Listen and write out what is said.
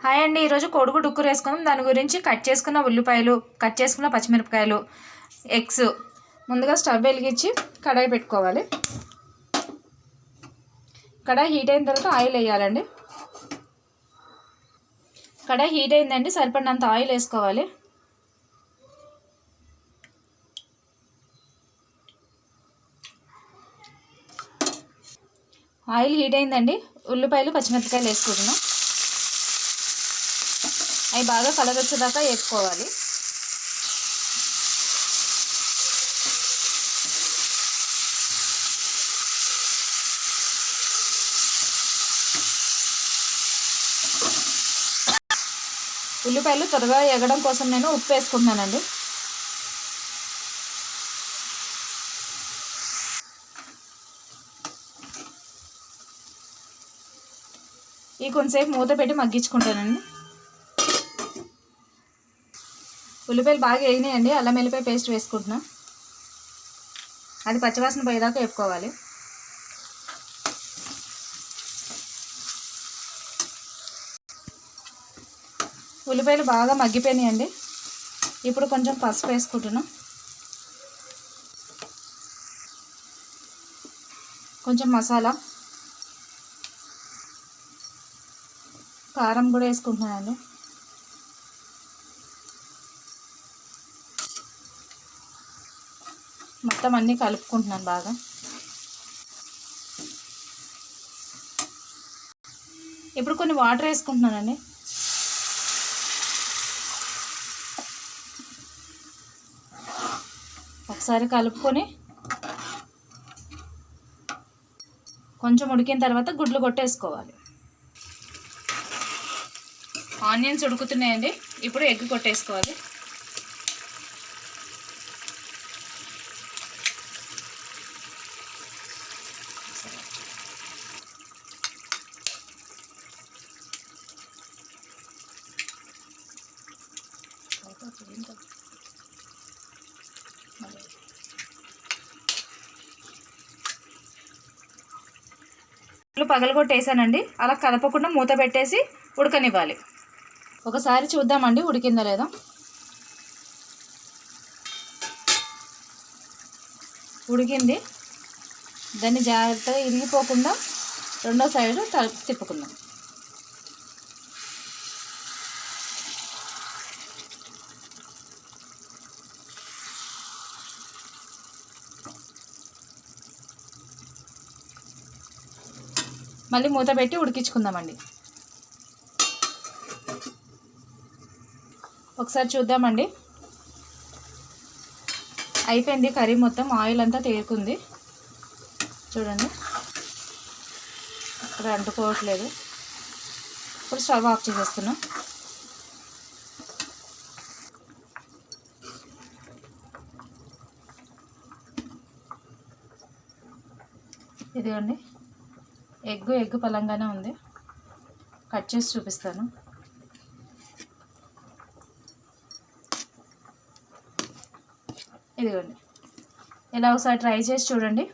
Hi అండి. ఈరోజు కోడిగుడ్డు ఉక్కురు వేసుకుందాం. దాని గురించి కట్ చేసుకున్న ఉల్లిపాయలు, కట్ చేసుకున్న పచ్చిమిరపకాయలు, ఎగ్స్. ముందుగా స్టవ్ వెలిగించి కడాయి పెట్టుకోవాలి. కడాయి హీట్ అయిన తర్వాత ఆయిల్ వేయాలండి. కడాయి హీట్ అయిందండి, సరిపడినంత ఆయిల్ వేసుకోవాలి. ఆయిల్ హీట్ అయిందండి, ఉల్లిపాయలు పచ్చిమిరపకాయలు వేసుకుంటున్నాం. అవి బాగా కలర్ వచ్చేదాకా వేసుకోవాలి. ఉల్లిపాయలు త్వరగా ఎగడం కోసం నేను ఉప్పు వేసుకుంటున్నానండి. ఈ కొంచెంసేపు మూత పెట్టి మగ్గించుకుంటానండి. ఉల్లిపాయలు బాగా వేగినాయండి. అల్లం వెల్లిపాయ పేస్ట్ వేసుకుంటున్నాం. అది పచ్చివాసన పోయేదాకా వేపుకోవాలి. ఉల్లిపాయలు బాగా మగ్గిపోయినాయండి. ఇప్పుడు కొంచెం పసుపు వేసుకుంటున్నాం. కొంచెం మసాలా, కారం కూడా వేసుకుంటున్నానండి. మొత్తం అన్నీ కలుపుకుంటున్నాను బాగా. ఇప్పుడు కొన్ని వాటర్ వేసుకుంటున్నానండి. ఒకసారి కలుపుకొని కొంచెం ఉడికిన తర్వాత గుడ్లు కొట్టేసుకోవాలి. ఆనియన్స్ ఉడుకుతున్నాయండి. ఇప్పుడు ఎగ్ కొట్టేసుకోవాలి. పగలగొట్టేసానండి. అలా కదపకుండా మూత పెట్టేసి ఉడకనివ్వాలి. ఒకసారి చూద్దామండి ఉడికిందా లేదా. ఉడికింది. దాన్ని జాగ్రత్తగా ఇరిగిపోకుండా రెండో సైడు తిప్పుకుందాం. మళ్ళీ మూత పెట్టి ఉడికించుకుందామండి. ఒకసారి చూద్దామండి. అయిపోయింది కర్రీ. మొత్తం ఆయిల్ అంతా తేరుకుంది చూడండి. ఇక్కడ అంటుకోవట్లేదు. ఇప్పుడు స్టవ్ ఆఫ్ చేసేస్తున్నా. ఇదిగోండి, ఎగ్ పలంగానే ఉంది. కట్ చేసి చూపిస్తాను. ఇదిగోండి, ఇలా ఒకసారి ట్రై చేసి చూడండి.